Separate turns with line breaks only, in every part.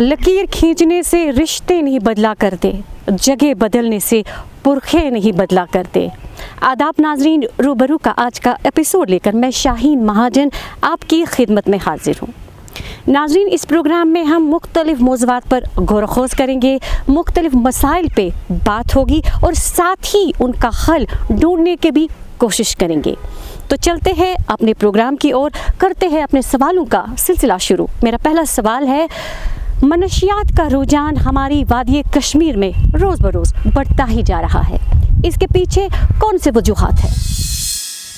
लकीर खींचने से रिश्ते नहीं बदला करते, जगह बदलने से पुरखे नहीं बदला करते। आदाब नाजरीन, रूबरू का आज का एपिसोड लेकर मैं शाहीन महाजन आपकी खिदमत में हाजिर हूँ। नाजरीन, इस प्रोग्राम में हम मुख्तलिफ मौज़ूआत पर गौर खोज करेंगे, मुख्तलिफ मसाइल पे बात होगी और साथ ही उनका हल ढूंढने की भी कोशिश करेंगे। तो चलते हैं अपने प्रोग्राम की ओर, करते हैं अपने सवालों का सिलसिला शुरू। मेरा पहला सवाल है, मनशियात का रुझान हमारी वादी कश्मीर में रोज़ बरोज़ बढ़ता ही जा रहा है, इसके पीछे कौन से वजूहात हैं?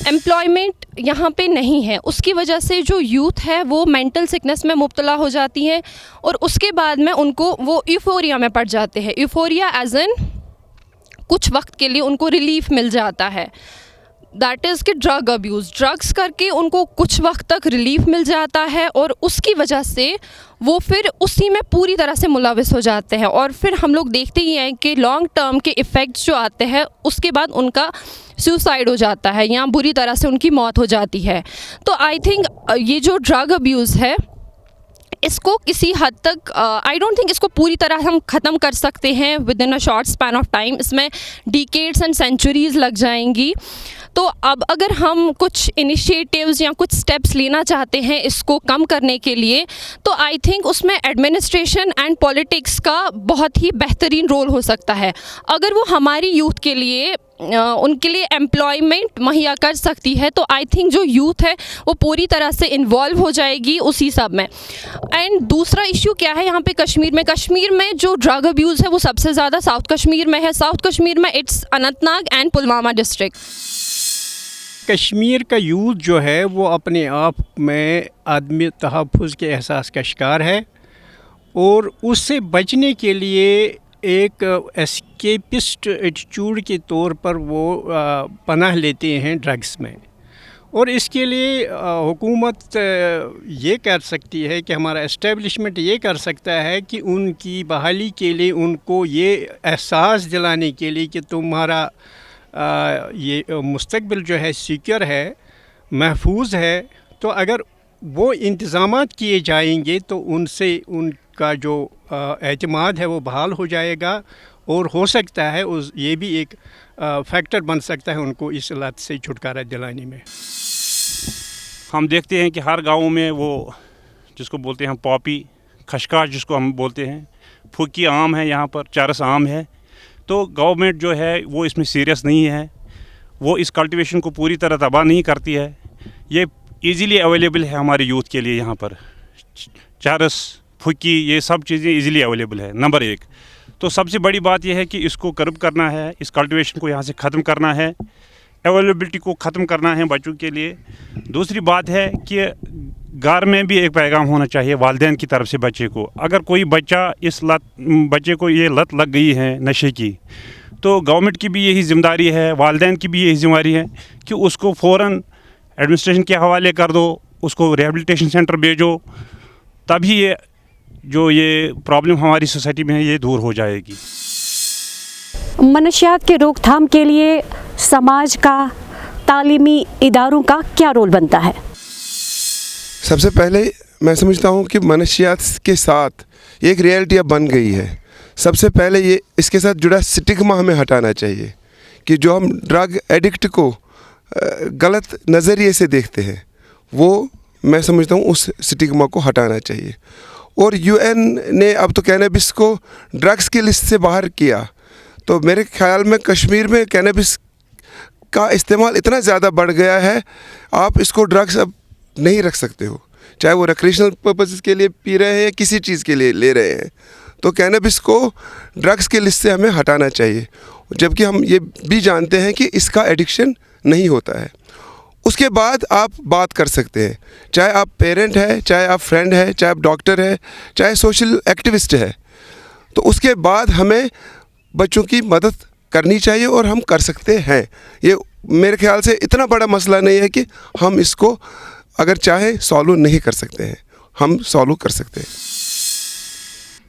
एम्प्लॉयमेंट यहाँ पे नहीं है, उसकी वजह से जो यूथ है वो मेंटल सिकनेस में मुब्तला हो जाती है और उसके बाद में उनको वो यूफोरिया में पड़ जाते हैं। यूफोरिया एज एन कुछ वक्त के लिए उनको रिलीफ मिल जाता है, दैट इज़ कि ड्रग अब्यूज़, ड्रग्स करके उनको कुछ वक्त तक रिलीफ मिल जाता है और उसकी वजह से वो फिर उसी में पूरी तरह से मुलविस हो जाते हैं और फिर हम लोग देखते ही हैं कि लॉन्ग टर्म के इफ़ेक्ट्स जो आते हैं उसके बाद उनका सुसाइड हो जाता है या बुरी तरह से उनकी मौत हो जाती है। तो आई थिंक ये जो ड्रग अब्यूज़ है इसको किसी हद तक आई डोंट थिंक इसको पूरी तरह हम ख़त्म कर सकते हैं with in a short span of time. इसमें डिकेड्स एंड सेंचुरीज़ लग जाएंगी। तो अब अगर हम कुछ इनिशिएटिव्स या कुछ स्टेप्स लेना चाहते हैं इसको कम करने के लिए, तो आई थिंक उसमें एडमिनिस्ट्रेशन एंड पॉलिटिक्स का बहुत ही बेहतरीन रोल हो सकता है। अगर वो हमारी यूथ के लिए उनके लिए एम्प्लॉयमेंट मुहैया कर सकती है तो आई थिंक जो यूथ है वो पूरी तरह से इन्वॉल्व हो जाएगी उसी सब में। एंड दूसरा इशू क्या है यहाँ पे कश्मीर में जो ड्रग अब्यूज़ है वो सबसे ज़्यादा साउथ कश्मीर में है। साउथ कश्मीर में it's Anantnag and Pulwama district.
Kashmir का यूथ जो है वो अपने आप में आदमी तहफ़्फ़ुज़ के एहसास का शिकार है और उससे बचने के लिए एक एस्केपिस्ट एटीट्यूड के तौर पर वो पनाह लेते हैं ड्रग्स में। और इसके लिए हुकूमत ये कर सकती है कि हमारा एस्टेब्लिशमेंट ये कर सकता है कि उनकी बहाली के लिए उनको ये एहसास दिलाने के लिए कि तुम्हारा ये मुस्तक़बिल जो है सिक्योर है, महफूज है। तो अगर वो इंतज़ामात किए जाएंगे तो उनसे उनका जो एतमाद है वो बहाल हो जाएगा और हो सकता है ये भी एक फैक्टर बन सकता है उनको इस लत से छुटकारा दिलाने में।
हम देखते हैं कि हर गाँव में वो जिसको बोलते हैं पॉपी, खशखाश जिसको हम बोलते हैं, फुकी आम है, यहाँ पर चरस आम है। तो गवर्नमेंट जो है वो इसमें सीरियस नहीं है, वो इस कल्टीवेशन को पूरी तरह तबाह नहीं करती है। ये इजीली अवेलेबल है हमारे यूथ के लिए, यहाँ पर चरस, फुकी, ये सब चीज़ें इजीली अवेलेबल है, नंबर एक। तो सबसे बड़ी बात यह है कि इसको कर्ब करना है, इस कल्टीवेशन को यहाँ से ख़त्म करना है, अवेलेबिलिटी को ख़त्म करना है बच्चों के लिए। दूसरी बात है कि घर में भी एक पैगाम होना चाहिए वालिदैन की तरफ से बच्चे को। अगर कोई बच्चे को ये लत लग गई है नशे की, तो गवर्नमेंट की भी यही ज़िम्मेदारी है, वालिदैन की भी यही ज़िम्मेदारी है कि उसको फ़ौरन एडमिनिस्ट्रेशन के हवाले कर दो, उसको रिहेबिलिटेशन सेंटर भेजो, तभी ये प्रॉब्लम हमारी सोसाइटी में है ये दूर हो जाएगी।
मनशियात के रोकथाम के लिए समाज का, तालीमी इदारों का क्या रोल बनता है?
सबसे पहले मैं समझता हूँ कि मनशियात के साथ एक रियलिटी अब बन गई है। सबसे पहले ये इसके साथ जुड़ा स्टिग्मा हमें हटाना चाहिए कि जो हम ड्रग एडिक्ट को गलत नज़रिए से देखते हैं, वो मैं समझता हूँ उस स्टिग्मा को हटाना चाहिए। और यूएन ने अब तो कैनबिस को ड्रग्स की लिस्ट से बाहर किया, तो मेरे ख़्याल में कश्मीर में कैनबिस का इस्तेमाल इतना ज़्यादा बढ़ गया है, आप इसको ड्रग्स अब नहीं रख सकते हो, चाहे वो रिक्रिएशनल पर्पसेस के लिए पी रहे हैं, किसी चीज़ के लिए ले रहे हैं। तो कैनबिस को ड्रग्स के लिस्ट से हमें हटाना चाहिए, जबकि हम ये भी जानते हैं कि इसका एडिक्शन नहीं होता है। उसके बाद आप बात कर सकते हैं, चाहे आप पेरेंट है, चाहे आप फ्रेंड है, चाहे आप डॉक्टर है, चाहे सोशल एक्टिविस्ट है। तो उसके बाद हमें बच्चों की मदद करनी चाहिए और हम कर सकते हैं। ये मेरे ख्याल से इतना बड़ा मसला नहीं है कि हम इसको अगर चाहें सॉल्व नहीं कर सकते हैं, हम सॉल्व कर सकते हैं।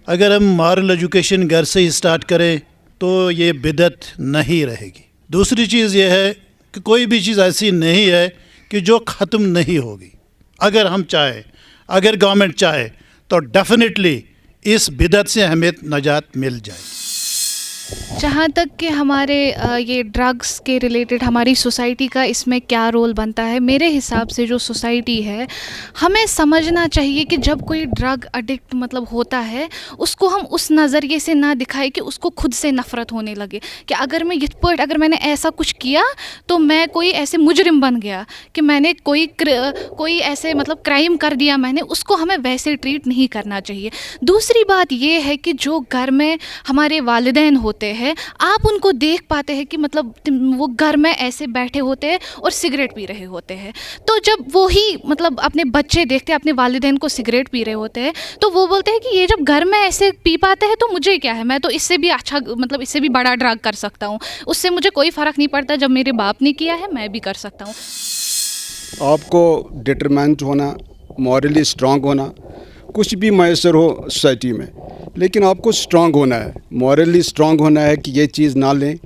अगर हम मॉरल एजुकेशन घर से ही स्टार्ट करें तो ये बिदअत नहीं रहेगी। दूसरी चीज़ ये है कि कोई भी चीज़ ऐसी नहीं है कि जो ख़त्म नहीं होगी। अगर हम चाहें, अगर गवर्नमेंट चाहे तो डेफिनेटली इस बिदत से हमें नजात मिल जाए।
जहाँ तक कि हमारे ये ड्रग्स के रिलेटेड हमारी सोसाइटी का इसमें क्या रोल बनता है, मेरे हिसाब से जो सोसाइटी है हमें समझना चाहिए कि जब कोई ड्रग एडिक्ट मतलब होता है उसको हम उस नज़रिए से ना दिखाएं कि उसको खुद से नफ़रत होने लगे कि अगर मैं अगर मैंने ऐसा कुछ किया तो मैं कोई ऐसे मुजरिम बन गया कि मैंने कोई ऐसे मतलब क्राइम कर दिया मैंने, उसको हमें वैसे ट्रीट नहीं करना चाहिए। दूसरी बात ये है कि जो घर में हमारे वालिदैन होते हैं, आप उनको देख पाते हैं कि मतलब वो घर में ऐसे बैठे होते हैं और सिगरेट पी रहे होते हैं, तो जब वो ही मतलब अपने बच्चे देखते हैं अपने वालिदैन को सिगरेट पी रहे होते हैं तो वो बोलते हैं कि ये जब घर में ऐसे पी पाते हैं तो मुझे क्या है, मैं तो इससे भी अच्छा मतलब इससे भी बड़ा ड्रग कर सकता हूँ, उससे मुझे कोई फ़र्क नहीं पड़ता, जब मेरे बाप ने किया है मैं भी कर सकता हूँ।
आपको डिटरमेंट होना, मॉरली स्ट्रांग होना, कुछ भी मैसर हो सोसाइटी में, लेकिन आपको स्ट्रांग होना है, मॉरली स्ट्रांग होना है कि ये चीज़ ना लें,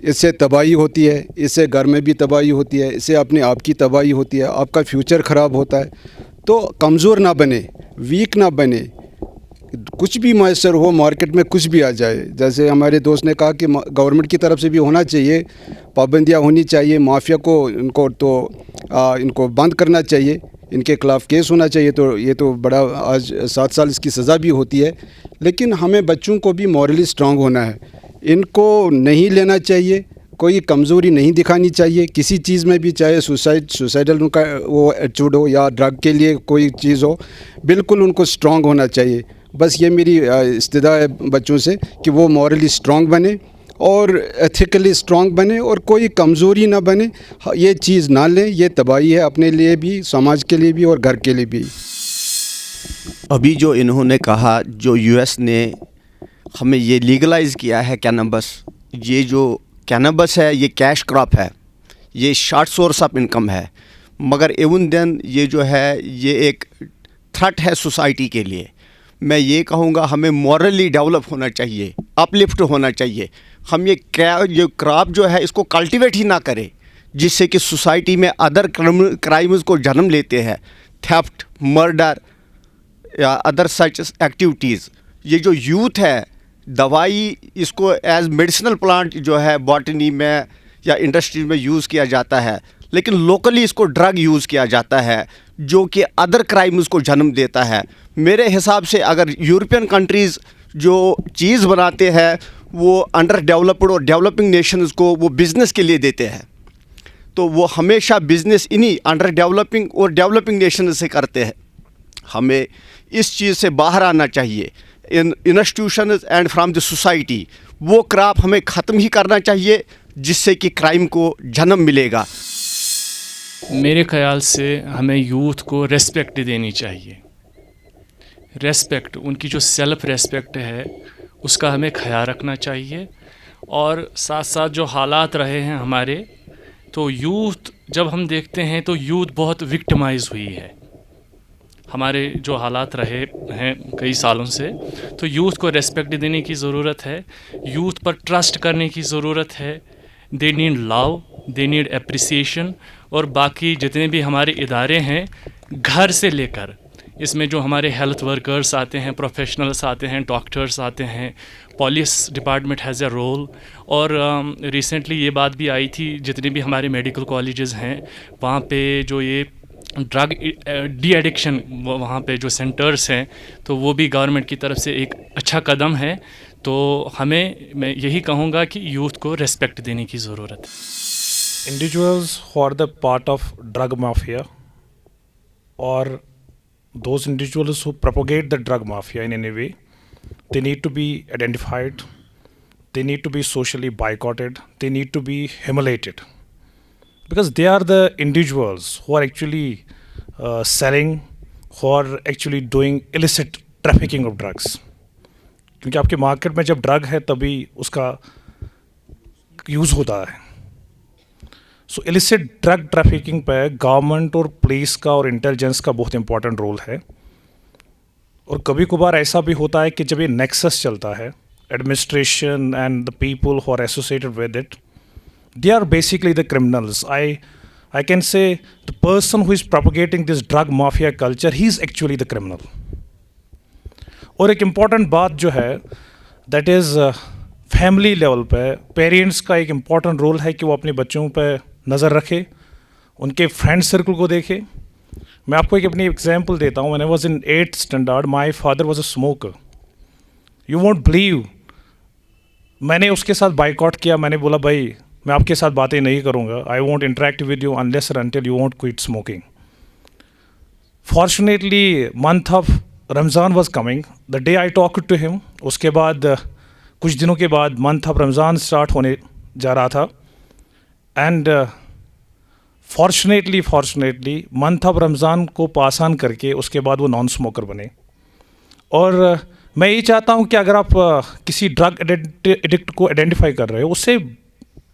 इससे तबाही होती है, इससे घर में भी तबाही होती है, इससे अपने आप की तबाही होती है, आपका फ्यूचर ख़राब होता है। तो कमज़ोर ना बने, वीक ना बने, कुछ भी मैसर हो, मार्केट में कुछ भी आ जाए। जैसे हमारे दोस्त ने कहा कि गवर्नमेंट की तरफ से भी होना चाहिए, पाबंदियाँ होनी चाहिए, माफिया को इनको बंद करना चाहिए, इनके खिलाफ़ केस होना चाहिए। तो ये तो बड़ा आज 7 साल इसकी सज़ा भी होती है, लेकिन हमें बच्चों को भी मॉरली स्ट्रांग होना है, इनको नहीं लेना चाहिए, कोई कमज़ोरी नहीं दिखानी चाहिए किसी चीज़ में भी, चाहे सुसाइडल उनका वो एटीट्यूड हो या ड्रग के लिए कोई चीज़ हो, बिल्कुल उनको स्ट्रांग होना चाहिए। बस ये मेरी इस्तदा है बच्चों से कि वो मॉरली स्ट्रांग बने और एथिकली स्ट्रांग बने और कोई कमज़ोरी ना बने, ये चीज़ ना लें, ये तबाही है अपने लिए भी, समाज के लिए भी और घर के लिए भी।
अभी जो इन्होंने कहा, जो यूएस ने हमें ये लीगलाइज़ किया है कैनबस, ये जो कैनबस है ये कैश क्रॉप है, ये शॉर्ट सोर्स ऑफ इनकम है, मगर इवन देन ये जो है ये एक थ्रेट है सोसाइटी के लिए। मैं ये कहूँगा हमें मॉरली डेवलप होना चाहिए, अपलिफ्ट होना चाहिए। हम ये क्रॉप जो है इसको कल्टीवेट ही ना करें, जिससे कि सोसाइटी में अदर क्राइम्स को जन्म लेते हैं, थेफ्ट, मर्डर या अदर सच एक्टिविटीज़। ये जो यूथ है, दवाई इसको एज मेडिसिनल प्लांट जो है बॉटनी में या इंडस्ट्री में यूज़ किया जाता है, लेकिन लोकली इसको ड्रग यूज़ किया जाता है जो कि अदर क्राइम्स को जन्म देता है। मेरे हिसाब से अगर यूरोपियन कंट्रीज़ जो चीज़ बनाते हैं वो अंडर डेवलप्ड और डेवलपिंग नेशंस को वो बिज़नेस के लिए देते हैं, तो वो हमेशा बिज़नेस इन्हीं अंडर डेवलपिंग और डेवलपिंग नेशन से करते हैं। हमें इस चीज़ से बाहर आना चाहिए, इन institutions and from the society, वो क्रॉप हमें ख़त्म ही करना चाहिए जिससे कि क्राइम को जन्म मिलेगा।
मेरे ख़याल से हमें यूथ को रेस्पेक्ट देनी चाहिए, रेस्पेक्ट, उनकी जो सेल्फ़ रेस्पेक्ट है उसका हमें ख्याल रखना चाहिए। और साथ साथ जो हालात रहे हैं हमारे, तो यूथ जब हम देखते हैं तो यूथ बहुत विक्टिमाइज़ हुई है, हमारे जो हालात रहे हैं कई सालों से, तो यूथ को रेस्पेक्ट देने की ज़रूरत है, यूथ पर ट्रस्ट करने की ज़रूरत है। They need love, they need appreciation. और बाकी जितने भी हमारे इदारे हैं घर से लेकर, इसमें जो हमारे हेल्थ वर्कर्स आते हैं, प्रोफेशनल्स आते हैं, डॉक्टर्स आते हैं, police department has a role. और रिसेंटली ये बात भी आई थी, जितने भी हमारे मेडिकल कॉलेजेस हैं वहाँ पे जो ये ड्रग डी एडिक्शन वहाँ पे जो सेंटर्स हैं, तो वो भी गवर्नमेंट की तरफ से एक अच्छा कदम है। तो मैं यही कहूँगा कि यूथ को रेस्पेक्ट देने की ज़रूरत है।
Individuals who are the part of drug mafia or those individuals who propagate the drug mafia in any way, they need to be identified, they need to be socially boycotted, they need to be humiliated, because they are the individuals who are actually selling, who are actually doing illicit trafficking of drugs. क्योंकि आपके market में जब drug है तभी उसका use होता है। सो illicit drug trafficking पे गवर्नमेंट और पुलिस का और इंटेलिजेंस का बहुत इंपॉर्टेंट रोल है। और कभी कभार ऐसा भी होता है कि जब ये नेक्सस चलता है, administration and the people who are associated with it, they are basically the criminals. I can say the person who is propagating this drug mafia culture, he is actually the criminal. और एक important बात जो है that is family level पे parents का एक important role है कि वो अपने बच्चों पे नज़र रखे, उनके फ्रेंड सर्कल को देखे। मैं आपको एक अपनी एग्जांपल देता हूँ। When I was in 8th standard my father was a smoker. You won't believe, मैंने उसके साथ बाइकआउट किया। मैंने बोला भाई मैं आपके साथ बातें नहीं करूँगा, I won't interact with you unless until you won't quit smoking. Fortunately month of Ramzan was coming the day I talked to him. उसके बाद कुछ दिनों के बाद मंथ ऑफ रमज़ान स्टार्ट होने जा रहा था and fortunately month of Ramzan को पास ऑन करके उसके बाद वो नॉन स्मोकर बने। और मैं ये चाहता हूँ कि अगर आप किसी ड्रग एडिक्ट को आइडेंटिफाई कर रहे हो, उससे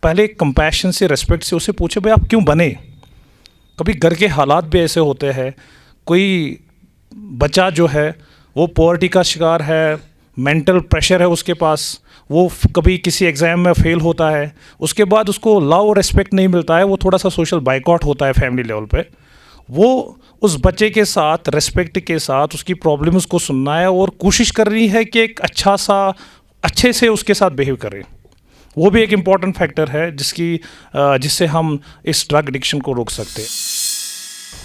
पहले कंपैशन से, रेस्पेक्ट से उससे पूछे भाई आप क्यों बने। कभी घर के हालात भी ऐसे होते हैं, कोई बच्चा जो है वो पॉवर्टी का शिकार है, मेंटल प्रेशर है उसके पास, वो कभी किसी एग्ज़ाम में फ़ेल होता है, उसके बाद उसको लव और रेस्पेक्ट नहीं मिलता है, वो थोड़ा सा सोशल बाइकआउट होता है फैमिली लेवल पे। वो उस बच्चे के साथ रेस्पेक्ट के साथ उसकी प्रॉब्लम्स को सुनना है और कोशिश कर रही है कि एक अच्छे से उसके साथ बिहेव करें। वो भी एक इम्पॉर्टेंट फैक्टर है जिससे हम इस ड्रग एडिक्शन को रोक सकते हैं।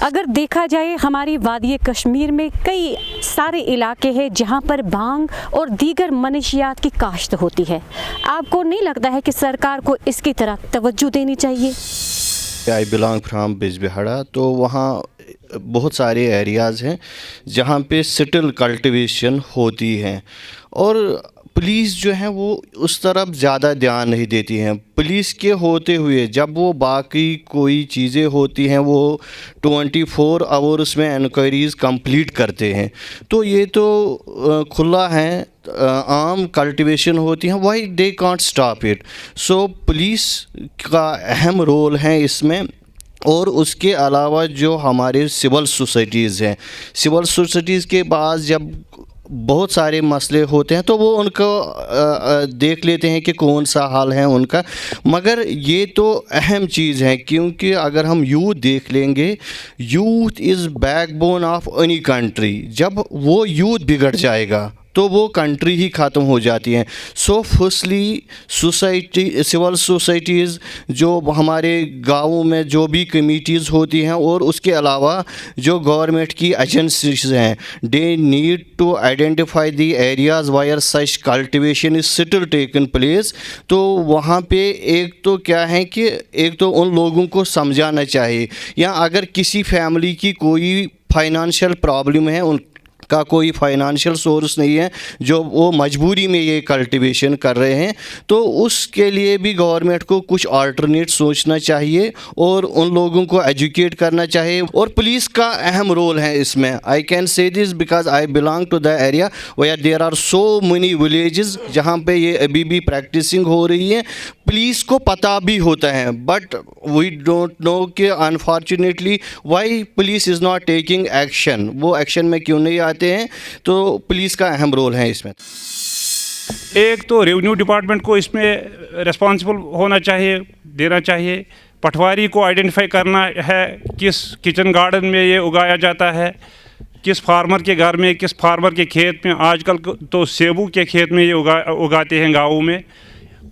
अगर देखा जाए हमारी वादी कश्मीर में कई सारे इलाके हैं जहां पर भांग और दीगर मनशियात की काश्त होती है। आपको नहीं लगता है कि सरकार को इसकी तरफ तवज्जो देनी चाहिए?
आई बिलोंग फ्राम बिजबिहाड़ा, तो वहाँ बहुत सारे एरियाज़ हैं जहाँ पे सिटल कल्टीवेशन होती है और पुलिस जो है वो उस तरफ ज़्यादा ध्यान नहीं देती हैं। पुलिस के होते हुए जब वो बाकी कोई चीज़ें होती हैं वो 24 आवर्स में इंक्वायरीज़ कंप्लीट करते हैं। तो ये तो खुला है, आम कल्टीवेशन होती हैं, why they can't stop it. So police का अहम रोल है इसमें। और उसके अलावा जो हमारे सिविल सोसाइटीज़ हैं, सिविल सोसाइटीज़ के पास जब बहुत सारे मसले होते हैं तो वो उनको देख लेते हैं कि कौन सा हाल है उनका। मगर ये तो अहम चीज़ है क्योंकि अगर हम यूथ देख लेंगे, youth is backbone of any country. जब वो यूथ बिगड़ जाएगा तो वो कंट्री ही ख़त्म हो जाती हैं। सो फर्स्टली सिविल सोसाइटीज़ जो हमारे गाँवों में जो भी कमेटीज़ होती हैं और उसके अलावा जो गवर्नमेंट की एजेंसीज हैं, they need to identify the areas where such cultivation is still taken place. तो वहाँ पे एक तो क्या है कि एक तो उन लोगों को समझाना चाहिए, या अगर किसी फैमिली की कोई फाइनेंशियल प्रॉब्लम है, उनका कोई फाइनेंशियल सोर्स नहीं है, जो वो मजबूरी में ये कल्टीवेशन कर रहे हैं, तो उसके लिए भी गवर्नमेंट को कुछ अल्टरनेट सोचना चाहिए और उन लोगों को एजुकेट करना चाहिए। और पुलिस का अहम रोल है इसमें। I can say this because I belong to the area where there are so many villages जहाँ पे ये अभी भी प्रैक्टिसिंग हो रही है। पुलिस को पता भी होता है बट वी डोंट नो कि unfortunately why police is not taking action. वो एक्शन में क्यों नहीं आते हैं? तो पुलिस का अहम रोल है इसमें।
एक तो रेवेन्यू डिपार्टमेंट को इसमें रिस्पॉन्सिबल होना चाहिए, देना चाहिए। पटवारी को आइडेंटिफाई करना है किस किचन गार्डन में ये उगाया जाता है, किस फार्मर के घर में, किस फार्मर के खेत में। आजकल तो सेबू के खेत में ये उगाते हैं गाँवों में।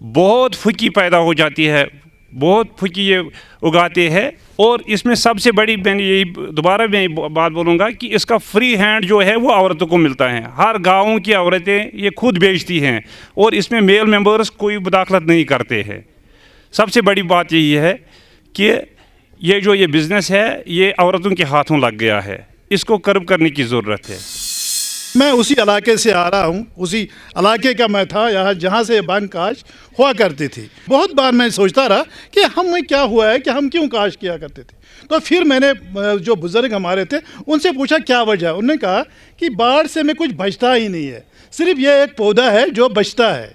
बहुत फुकी पैदा हो जाती है, बहुत फुकी ये उगाते हैं। और इसमें सबसे बड़ी मैंने यही दोबारा मैं बात बोलूँगा कि इसका फ्री हैंड जो है वो औरतों को मिलता है। हर गाँव की औरतें ये खुद बेचती हैं और इसमें मेल मेंबर्स कोई मुदाखलत नहीं करते हैं। सबसे बड़ी बात यही है कि ये जो ये बिज़नेस है ये औरतों के हाथों लग गया है, इसको कर्ब करने की ज़रूरत है।
मैं उसी इलाके से आ रहा हूँ, उसी इलाके का मैं था यहाँ जहाँ से भांग काश हुआ करती थी। बहुत बार मैं सोचता रहा कि हमें क्या हुआ है कि हम क्यों काश किया करते थे। तो फिर मैंने जो बुज़ुर्ग हमारे थे उनसे पूछा क्या वजह। उन्होंने कहा कि बाढ़ से में कुछ बचता ही नहीं है, सिर्फ ये एक पौधा है जो बचता है।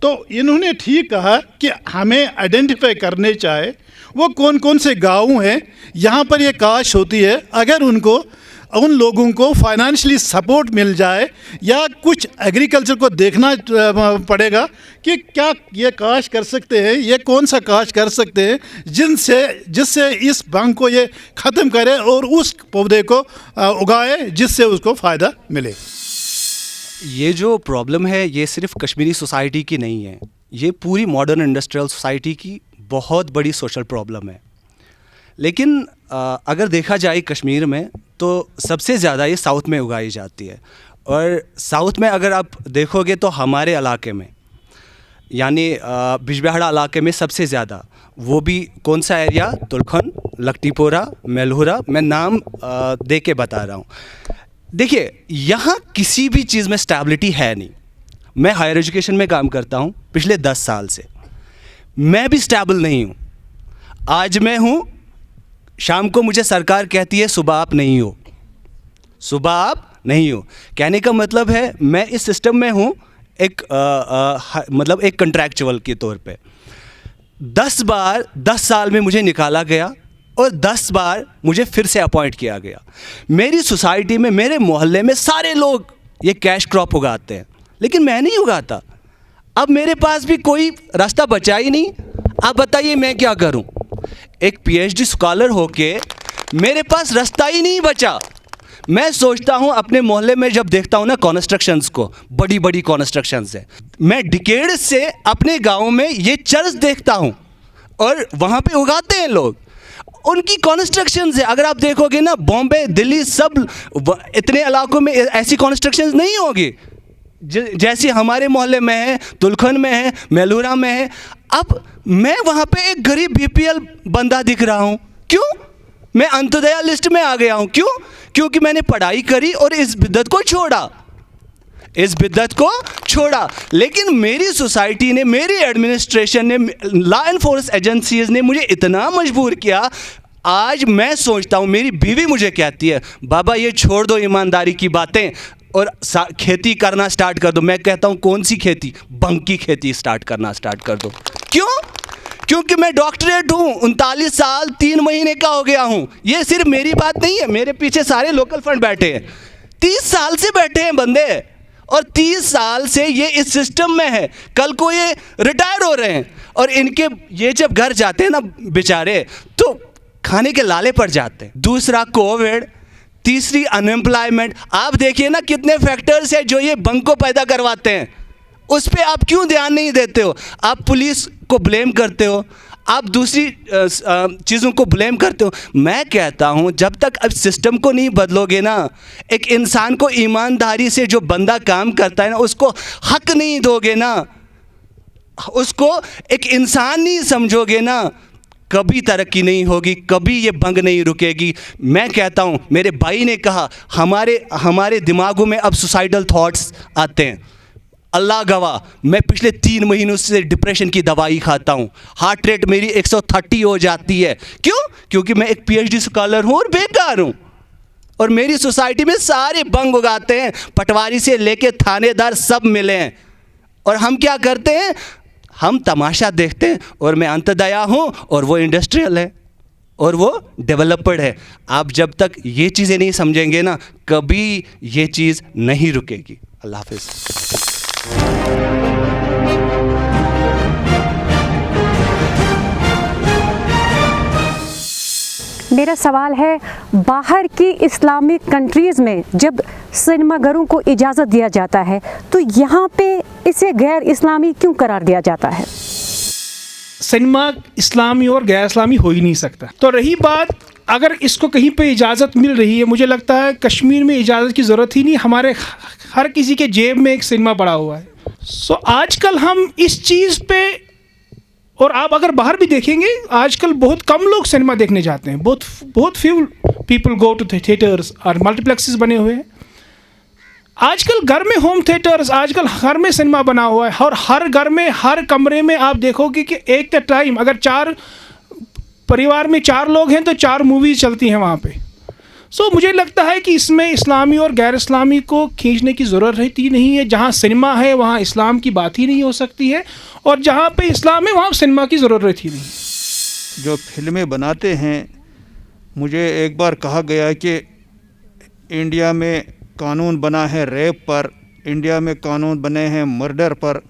तो इन्होंने ठीक कहा कि हमें आइडेंटिफाई करने चाहिए वो कौन कौन से गाँव हैं यहाँ पर ये काश होती है। अगर उन लोगों को फाइनेंशियली सपोर्ट मिल जाए या कुछ एग्रीकल्चर को देखना पड़ेगा कि क्या ये काश कर सकते हैं, ये कौन सा काश कर सकते हैं जिससे इस भांग को ये ख़त्म करे और उस पौधे को उगाए जिससे उसको फ़ायदा मिले।
ये जो प्रॉब्लम है ये सिर्फ कश्मीरी सोसाइटी की नहीं है, ये पूरी मॉडर्न इंडस्ट्रियल सोसाइटी की बहुत बड़ी सोशल प्रॉब्लम है। लेकिन अगर देखा जाए कश्मीर में तो सबसे ज़्यादा ये साउथ में उगाई जाती है, और साउथ में अगर आप देखोगे तो हमारे इलाके में यानी बिजबिहाड़ा इलाके में सबसे ज़्यादा, वो भी कौन सा एरिया, तुलखन, लकटीपोरा, मेलहुरा, मैं नाम दे के बता रहा हूँ। देखिए यहाँ किसी भी चीज़ में स्टेबिलिटी है नहीं। मैं हायर एजुकेशन में काम करता हूँ पिछले 10 साल से, मैं भी स्टेबल नहीं हूँ। आज मैं हूँ, शाम को मुझे सरकार कहती है सुबह आप नहीं हो, सुबह आप नहीं हो। कहने का मतलब है मैं इस सिस्टम में हूँ एक मतलब एक कंट्रैक्चुअल के तौर पे। 10 बार 10 साल में मुझे निकाला गया और 10 बार मुझे फिर से अपॉइंट किया गया। मेरी सोसाइटी में, मेरे मोहल्ले में सारे लोग ये कैश क्रॉप उगाते हैं, लेकिन मैं नहीं उगाता। अब मेरे पास भी कोई रास्ता बचा ही नहीं। आप बताइए मैं क्या करूं? एक पीएचडी स्कॉलर होके मेरे पास रास्ता ही नहीं बचा। मैं सोचता हूं अपने मोहल्ले में जब देखता हूं ना कंस्ट्रक्शंस को, बड़ी बड़ी कंस्ट्रक्शंस है, मैं डिकेड से अपने गांव में ये चर्च देखता हूं और वहां पे उगाते हैं लोग, उनकी कंस्ट्रक्शंस है। अगर आप देखोगे ना बॉम्बे, दिल्ली, सब इतने इलाकों में ऐसी कंस्ट्रक्शंस नहीं होगी जैसी हमारे मोहल्ले में है, तुलखन में है, मेलूरा में है। अब मैं वहाँ पे एक गरीब बीपीएल बंदा दिख रहा हूँ। क्यों? मैं अंत्योदय लिस्ट में आ गया हूँ। क्यों? क्योंकि मैंने पढ़ाई करी और इस बिद्दत को छोड़ा, इस बिद्दत को छोड़ा। लेकिन मेरी सोसाइटी ने, मेरी एडमिनिस्ट्रेशन ने, लॉ एनफोर्स एजेंसीज ने मुझे इतना मजबूर किया। आज मैं सोचता हूँ, मेरी बीवी मुझे कहती है बाबा ये छोड़ दो ईमानदारी की बातें और खेती करना स्टार्ट कर दो। मैं कहता हूँ कौन सी खेती? बंग की खेती स्टार्ट कर दो। क्यों? क्योंकि मैं डॉक्टरेट हूँ, 39 साल 3 महीने का हो गया हूँ। ये सिर्फ मेरी बात नहीं है, मेरे पीछे सारे लोकल फंड बैठे हैं, 30 साल से बैठे हैं बंदे, और 30 साल से ये इस सिस्टम में है। कल को ये रिटायर हो रहे हैं और इनके ये जब घर जाते हैं ना बेचारे, तो खाने के लाले पड़ जाते हैं। दूसरा कोविड, तीसरी अनएम्प्लॉयमेंट। आप देखिए ना कितने फैक्टर्स है जो ये बंक को पैदा करवाते हैं। उस पर आप क्यों ध्यान नहीं देते हो? आप पुलिस को ब्लेम करते हो, आप दूसरी चीज़ों को ब्लेम करते हो। मैं कहता हूँ जब तक अब सिस्टम को नहीं बदलोगे ना, एक इंसान को ईमानदारी से जो बंदा काम करता है ना, उसको हक नहीं दोगे ना, उसको एक इंसान नहीं समझोगे ना, कभी तरक्की नहीं होगी, कभी ये बंग नहीं रुकेगी। मैं कहता हूँ, मेरे भाई ने कहा हमारे दिमागों में अब सुसाइडल थॉट्स आते हैं। अल्लाह गवाह, मैं पिछले 3 महीनों से डिप्रेशन की दवाई खाता हूँ। हार्ट रेट मेरी 130 हो जाती है। क्यों? क्योंकि मैं एक पीएचडी स्कॉलर हूँ और बेकार हूँ, और मेरी सोसाइटी में सारे बंग उगाते हैं, पटवारी से लेके थानेदार सब मिले हैं। और हम क्या करते हैं? हम तमाशा देखते हैं। और मैं अंतदया हूँ और वो इंडस्ट्रियल है और वो डेवलपर्ड है। आप जब तक ये चीज़ें नहीं समझेंगे ना, कभी ये चीज़ नहीं रुकेगी। अल्लाह हाफिज़।
मेरा सवाल है, बाहर की इस्लामिक कंट्रीज़ में जब सिनेमाघरों को इजाज़त दिया जाता है तो यहाँ पे इसे गैर इस्लामी क्यों करार दिया जाता है?
सिनेमा इस्लामी और गैर इस्लामी हो ही नहीं सकता। तो रही बात, अगर इसको कहीं पे इजाज़त मिल रही है, मुझे लगता है कश्मीर में इजाज़त की ज़रूरत ही नहीं। हमारे हर किसी के जेब में एक सिनेमा पड़ा हुआ है। सो आजकल हम इस चीज़ पे, और आप अगर बाहर भी देखेंगे आजकल बहुत कम लोग सिनेमा देखने जाते हैं। बहुत few people go to theatres और मल्टीप्लेक्सेस बने हुए हैं। आजकल घर में होम थिएटर्स, आजकल घर में सिनेमा बना हुआ है, और हर घर में, हर कमरे में आप देखोगे कि एक टाइम अगर 4 परिवार में 4 लोग हैं तो 4 मूवीज़ चलती हैं वहाँ पे। सो मुझे लगता है कि इसमें इस्लामी और गैर इस्लामी को खींचने की ज़रूरत रहती नहीं है। जहाँ सिनेमा है वहाँ इस्लाम की बात ही नहीं हो सकती है, और जहाँ पे इस्लाम है वहाँ सिनेमा की ज़रूरत रहती नहीं।
जो फिल्में बनाते हैं, मुझे एक बार कहा गया कि इंडिया में कानून बना है रेप पर, इंडिया में कानून बने हैं मर्डर पर,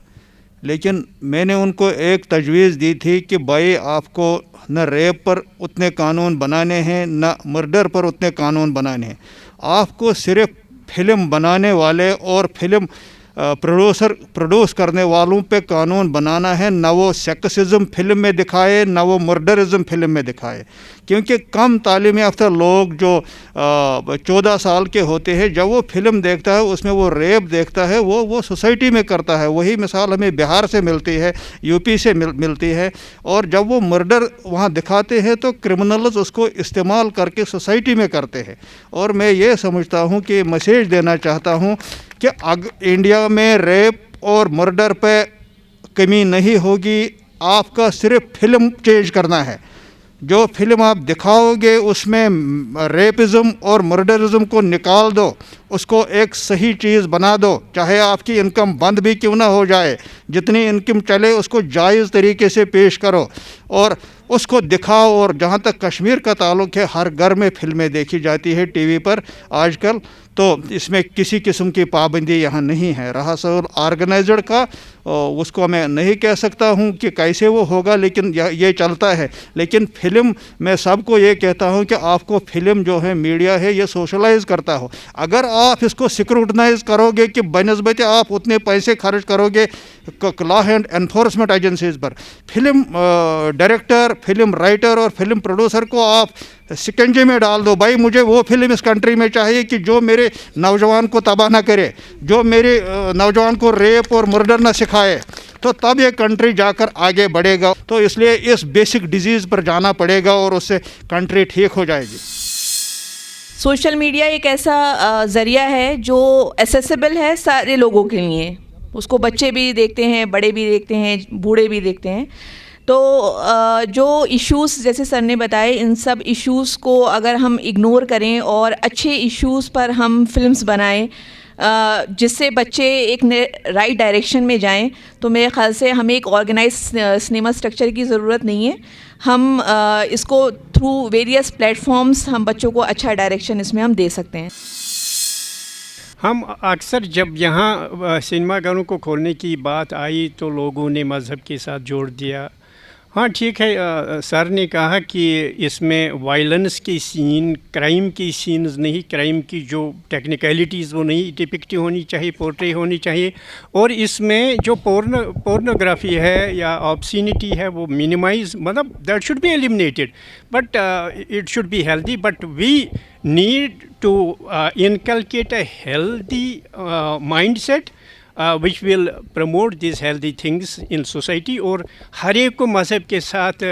लेकिन मैंने उनको एक तजवीज़ दी थी कि भाई आपको न रेप पर उतने कानून बनाने हैं, न मर्डर पर उतने कानून बनाने हैं। आपको सिर्फ फिल्म बनाने वाले और फिल्म प्रोड्यूस करने वालों पे कानून बनाना है, ना वो सेक्सिज्म फिल्म में दिखाए, ना वो मर्डरिज्म फिल्म में दिखाए। क्योंकि कम तालीम याफ्ता लोग जो 14 साल के होते हैं, जब वो फिल्म देखता है उसमें वो रेप देखता है, वो सोसाइटी में करता है। वही मिसाल हमें बिहार से मिलती है, यूपी से मिलती है। और जब वो मर्डर वहाँ दिखाते हैं तो क्रिमिनल्स उसको इस्तेमाल करके सोसाइटी में करते हैं। और मैं ये समझता हूँ कि मैसेज देना चाहता हूँ कि इंडिया में रेप और मर्डर पे कमी नहीं होगी। आपका सिर्फ फिल्म चेंज करना है। जो फिल्म आप दिखाओगे उसमें रेपिज्म और मर्डरिज्म को निकाल दो, उसको एक सही चीज़ बना दो। चाहे आपकी इनकम बंद भी क्यों ना हो जाए, जितनी इनकम चले उसको जायज़ तरीके से पेश करो और उसको दिखाओ। और जहाँ तक कश्मीर का ताल्लुक़ है, हर घर में फिल्में देखी जाती है टीवी पर आजकल, तो इसमें किसी किस्म की पाबंदी यहाँ नहीं है। रहा सवाल ऑर्गेनाइजर का, उसको मैं नहीं कह सकता हूँ कि कैसे वो होगा, लेकिन ये चलता है। लेकिन फ़िल्म, मैं सबको ये कहता हूँ कि आपको फ़िल्म जो है, मीडिया है, ये सोशलाइज़ करता हो। अगर आप इसको सिक्रूटनाइज करोगे कि बनस्बत आप उतने पैसे खर्च करोगे लॉ एंड एनफोर्समेंट एजेंसीज़ पर, फिल्म डायरेक्टर, फिल्म राइटर और फिल्म प्रोड्यूसर को आप शिकंजे में डाल दो। भाई मुझे वो फिल्म इस कंट्री में चाहिए कि जो मेरे नौजवान को तबाह ना करे, जो मेरे नौजवान को रेप और मर्डर ना सिखाए, तो तब ये कंट्री जाकर आगे बढ़ेगा। तो इसलिए इस बेसिक डिजीज़ पर जाना पड़ेगा और उससे कंट्री ठीक हो जाएगी।
सोशल मीडिया एक ऐसा ज़रिया है जो एसेसिबल है सारे लोगों के लिए। उसको बच्चे भी देखते हैं, बड़े भी देखते हैं, बूढ़े भी देखते हैं। तो जो इश्यूज़ जैसे सर ने बताए, इन सब इश्यूज़ को अगर हम इग्नोर करें और अच्छे इश्यूज़ पर हम फिल्म्स बनाएं जिससे बच्चे एक राइट डायरेक्शन में जाएं, तो मेरे ख़्याल से हमें एक ऑर्गेनाइज सिनेमा स्ट्रक्चर की ज़रूरत नहीं है। हम इसको थ्रू वेरियस प्लेटफॉर्म्स हम बच्चों को अच्छा डायरेक्शन इसमें हम दे सकते हैं।
हम अक्सर जब यहाँ सिनेमाघरों को खोलने की बात आई तो लोगों ने मज़हब के साथ जोड़ दिया। हाँ ठीक है, सर ने कहा कि इसमें वायलेंस के सीन, क्राइम की सीन्स नहीं, क्राइम की जो टेक्निकलिटीज़ वो नहीं डिपिक्ट होनी चाहिए, पोर्ट्रे होनी चाहिए। और इसमें जो पोर्नोग्राफी है या ऑब्सिनिटी है वो मिनिमाइज, मतलब that should be eliminated, but it should be healthy. But we need to inculcate a healthy mindset which will promote these healthy things in society। और हर एक को मज़हब के साथ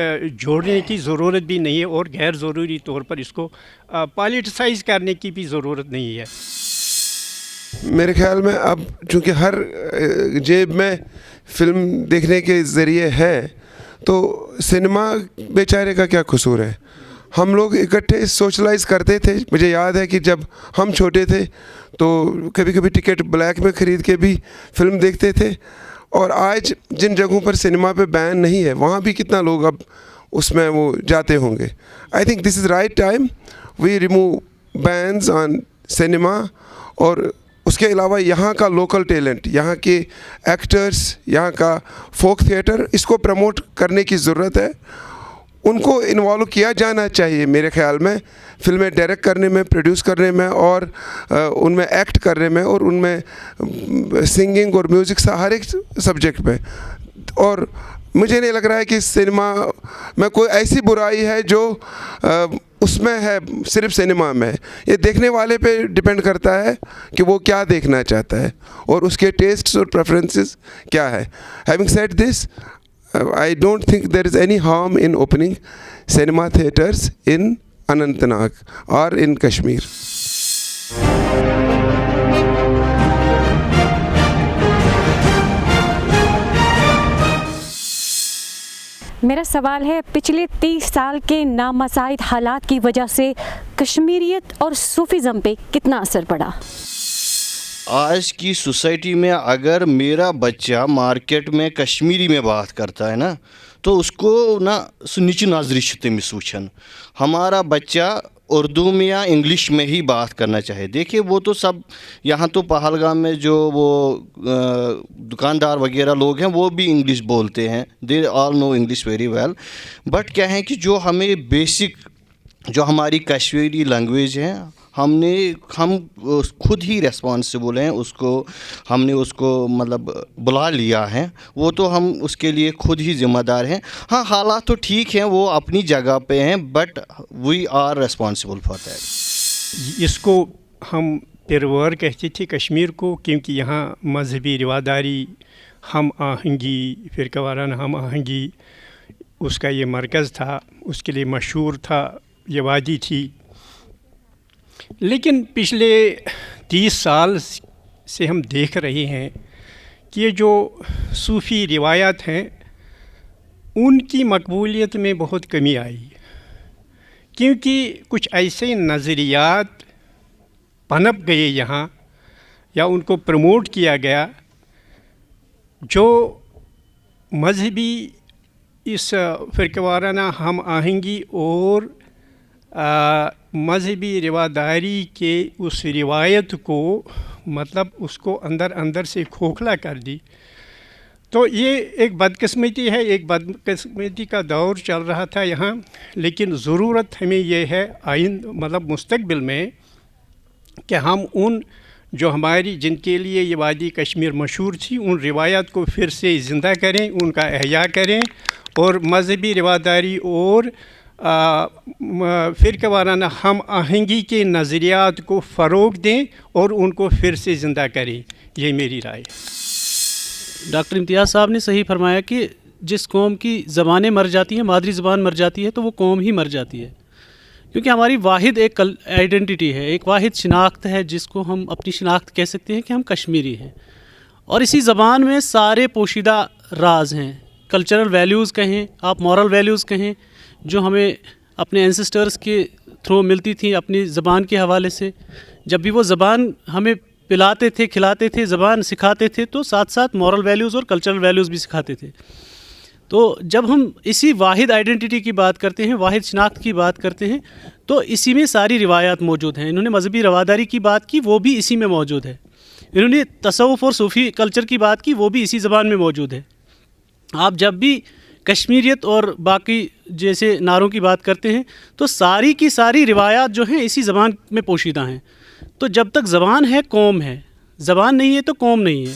जोड़ने की ज़रूरत भी नहीं है और गैर ज़रूरी तौर पर इसको पॉलिटिसाइज़ करने की भी ज़रूरत नहीं है।
मेरे ख्याल में अब चूँकि हर जेब में फ़िल्म देखने के ज़रिए है, तो सिनेमा बेचारे का क्या कसूर है। हम लोग इकट्ठे सोशलाइज करते थे। मुझे याद है कि जब हम छोटे थे तो कभी कभी टिकट ब्लैक में ख़रीद के भी फिल्म देखते थे। और आज जिन जगहों पर सिनेमा पे बैन नहीं है, वहाँ भी कितना लोग अब उसमें वो जाते होंगे। I think this is right time we remove bans on cinema. और उसके अलावा यहाँ का लोकल टैलेंट, यहाँ के एक्टर्स, यहाँ का फोक थिएटर, इसको प्रमोट करने की ज़रूरत है। उनको इन्वॉल्व किया जाना चाहिए मेरे ख्याल में, फिल्में डायरेक्ट करने में, प्रोड्यूस करने में और उनमें एक्ट करने में और उनमें सिंगिंग और म्यूज़िक सा हर एक सब्जेक्ट में। और मुझे नहीं लग रहा है कि सिनेमा में कोई ऐसी बुराई है जो उसमें है, सिर्फ सिनेमा में। ये देखने वाले पे डिपेंड करता है कि वो क्या देखना चाहता है और उसके टेस्ट्स और प्रेफरेंसेस क्या है। Having said this, I don't think there is any harm in opening cinema theaters in Anantnag or in Kashmir.
मेरा सवाल है, पिछले 30 साल के नामसाइद हालात की वजह से कश्मीरियत और सूफीज़म पे कितना असर पड़ा?
आज की सोसाइटी में अगर मेरा बच्चा मार्केट में कश्मीरी में बात करता है ना, तो उसको ना नीचे नाजरी तमिस वुचन। हमारा बच्चा उर्दू में या इंग्लिश में ही बात करना चाहिए। देखिए वो तो सब यहाँ तो पहलगाम में जो वो दुकानदार वगैरह लोग हैं वो भी इंग्लिश बोलते हैं, they all know English very well. But क्या है कि जो हमें बेसिक जो हमारी कश्मीरी लैंग्वेज है हम खुद ही रेस्पॉन्सिबल हैं, हमने उसको मतलब बुला लिया है, वो तो हम उसके लिए खुद ही ज़िम्मेदार हैं। हाँ, हालात तो ठीक हैं, वो अपनी जगह पे हैं, but we are responsible for that.
इसको हम पिरवर कहते थे कश्मीर को, क्योंकि यहाँ मजहबी रिवादारी, हम आहंगी, फ़िरका वाराना हम आहंगी, उसका ये मरकज़ था, उसके लिए मशहूर था, ये वादी थी। लेकिन पिछले 30 साल से हम देख रहे हैं कि ये जो सूफ़ी रिवायात हैं उनकी मकबूलियत में बहुत कमी आई, क्योंकि कुछ ऐसे नज़रियात पनप गए यहाँ या उनको प्रमोट किया गया जो मजहबी इस फ़िरका वाराना हम आहंगी और मजहबी रिवादारी के उस रिवायत को मतलब उसको अंदर अंदर से खोखला कर दी। तो ये एक बदकिस्मती है, एक बदकिस्मती का दौर चल रहा था यहाँ। लेकिन ज़रूरत हमें ये है मतलब मुस्तकबिल में कि हम उन जो हमारी जिनके लिए ये वादी कश्मीर मशहूर थी उन रिवायात को फिर से ज़िंदा करें, उनका एहया करें और मजहबी रिवादारी और फ़िरका वाराना हम आहंगी के नज़रियात को फ़रोग़ दें और उनको फिर से ज़िंदा करें। ये मेरी राय है।
डॉक्टर इम्तियाज़ साहब ने सही फरमाया कि जिस कौम की ज़बानें मर जाती हैं, मादरी ज़बान मर जाती है, तो वो कौम ही मर जाती है, क्योंकि हमारी वाहिद एक आइडेंटिटी है, एक वाहिद शिनाख्त है जिसको हम अपनी शिनाख्त कह सकते हैं कि हम कश्मीरी हैं। और इसी ज़बान में सारे पोशीदा राज हैं, कल्चरल वैल्यूज़ कहें, आप मॉरल वैल्यूज़ कहें, जो हमें अपने एंसेस्टर्स के थ्रू मिलती थी अपनी ज़बान के हवाले से। जब भी वो ज़बान हमें पिलाते थे, खिलाते थे, ज़बान सिखाते थे, तो साथ साथ मॉरल वैल्यूज़ और कल्चरल वैल्यूज़ भी सिखाते थे। तो जब हम इसी वाहिद आइडेंटिटी की बात करते हैं, वाहिद शनाख्त की बात करते हैं, तो इसी में सारी रिवायात मौजूद हैं। इन्होंने मजहबी रवादारी की बात की, वो भी इसी में मौजूद है। इन्होंने तसव्वुफ़ और सूफ़ी कल्चर की बात की, वो भी इसी ज़बान में मौजूद है। आप जब भी कश्मीरियत और बाकी जैसे नारों की बात करते हैं तो सारी की सारी रिवायात जो हैं इसी ज़बान में पोशीदा हैं। तो जब तक ज़बान है कौम है, ज़बान नहीं है तो कौम नहीं है।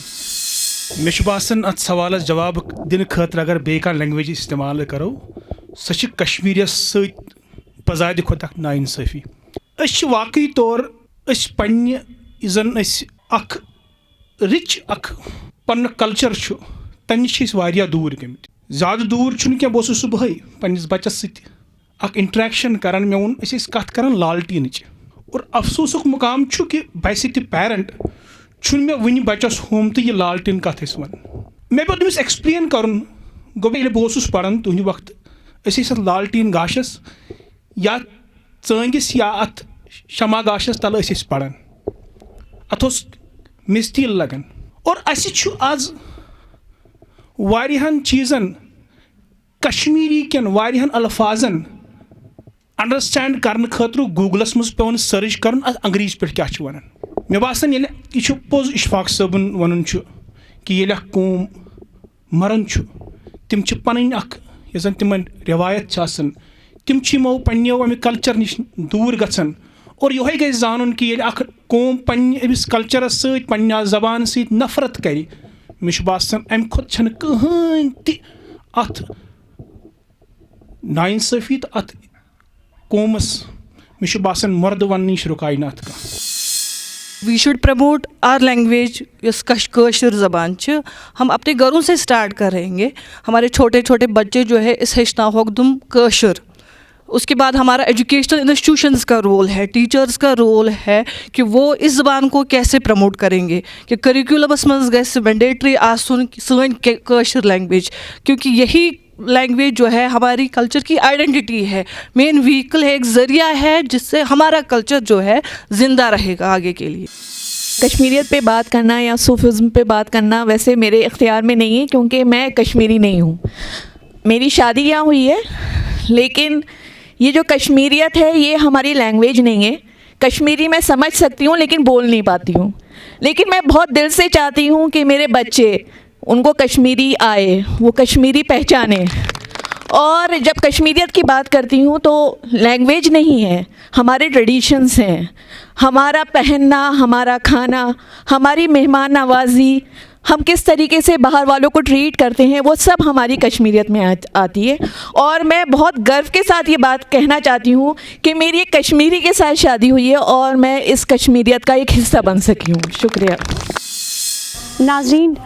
मे बासन अत सवाल जवाब दिन खतर अगर बेका लैंग्वेज इस्तेमाल करो सह कश्मीरियत सत बजाद खुद नाइंसाफ़ी। वाकई तौर पन्ने जन अख रिच अख पन्न कल्चर तन दूर गमित, ज़्यादा दूर क्या। बह सुबह पन्निस बच्चस सत इंटरेक्शन करान, मे वोन कत करान लालटीन, और अफसोसुक मुकाम कि बस पेरेंट मे वन बच्चस होम तो यह लालटीन कत वन। मे पे तमिस एक्सप्लेन कर गो बह पढ़ान तुहद वक्त लालटीन गाशस या चंगिस या अत शमा गाशस तल पढ़ान, अत मिस्तील लगन। और आज वारियाहन चीज़न कश्मीरी केन वारियाहन अल्फाजन अंडरस्टैंड करने खतर गूगलस मज पेवन सर्च कर अंग्रेज पे क्या वन। मे बासान यह पोज इशफाक सबन वन कि ये कौम मरन तिम पन यन तिम रिवायत तिम यमो पन्नो अमिक कल्चर नश दूर गन। और यह गई जान कि ये कौम पन्निस कल्चरस सत पन्ना ज़बान सत नफरत कर, मे बासान अमि खुद कहीं ति अत नाइंसाफ़ी तो अत कौमस मे बासान मर्द वन रुकाई ना अत।
We should promote our language. इस कश्मीर ज़बान हम अपने घरों से स्टार्ट करेंगे। हमारे छोटे छोटे बच्चे जो है इस हेचना होक दुम कश्मीर। उसके बाद हमारा एजुकेशनल इंस्टीट्यूशंस का रोल है, टीचर्स का रोल है कि वो इस ज़बान को कैसे प्रमोट करेंगे कि करिकुलमस मज गैस मैंडेटरी आसन सन कश्मीर लैंग्वेज, क्योंकि यही लैंग्वेज जो है हमारी कल्चर की आइडेंटिटी है, मेन व्हीकल है, एक ज़रिया है जिससे हमारा कल्चर जो है ज़िंदा रहेगा आगे के लिए।
कश्मीरियत पे बात करना या सूफिज़्म पे बात करना वैसे मेरे इख्तियार में नहीं है, क्योंकि मैं कश्मीरी नहीं हूँ। मेरी शादी यहाँ हुई है, लेकिन ये जो कश्मीरियत है ये हमारी लैंग्वेज नहीं है। कश्मीरी मैं समझ सकती हूँ लेकिन बोल नहीं पाती हूँ। लेकिन मैं बहुत दिल से चाहती हूँ कि मेरे बच्चे उनको कश्मीरी आए, वो कश्मीरी पहचाने और जब कश्मीरियत की बात करती हूँ तो लैंग्वेज नहीं है, हमारे ट्रेडिशंस हैं, हमारा पहनना, हमारा खाना, हमारी मेहमान नवाजी, हम किस तरीके से बाहर वालों को ट्रीट करते हैं, वो सब हमारी कश्मीरियत में आती है। और मैं बहुत गर्व के साथ ये बात कहना चाहती हूँ कि मेरी एक कश्मीरी के साथ शादी हुई है और मैं इस कश्मीरियत का एक हिस्सा बन सकी हूँ। शुक्रिया।
नाज़रीन,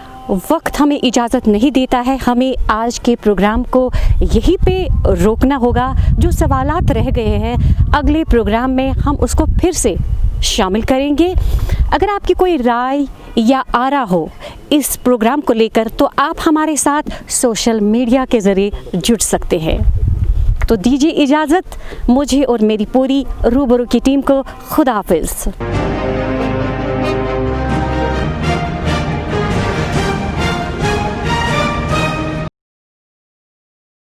वक्त हमें इजाज़त नहीं देता है, हमें आज के प्रोग्राम को यहीं पे रोकना होगा। जो सवालात रह गए हैं अगले प्रोग्राम में हम उसको फिर से शामिल करेंगे। अगर आपकी कोई राय या आरा हो इस प्रोग्राम को लेकर तो आप हमारे साथ सोशल मीडिया के ज़रिए जुड़ सकते हैं। तो दीजिए इजाज़त मुझे और मेरी पूरी रूबरू की टीम को। खुदा हाफिज़।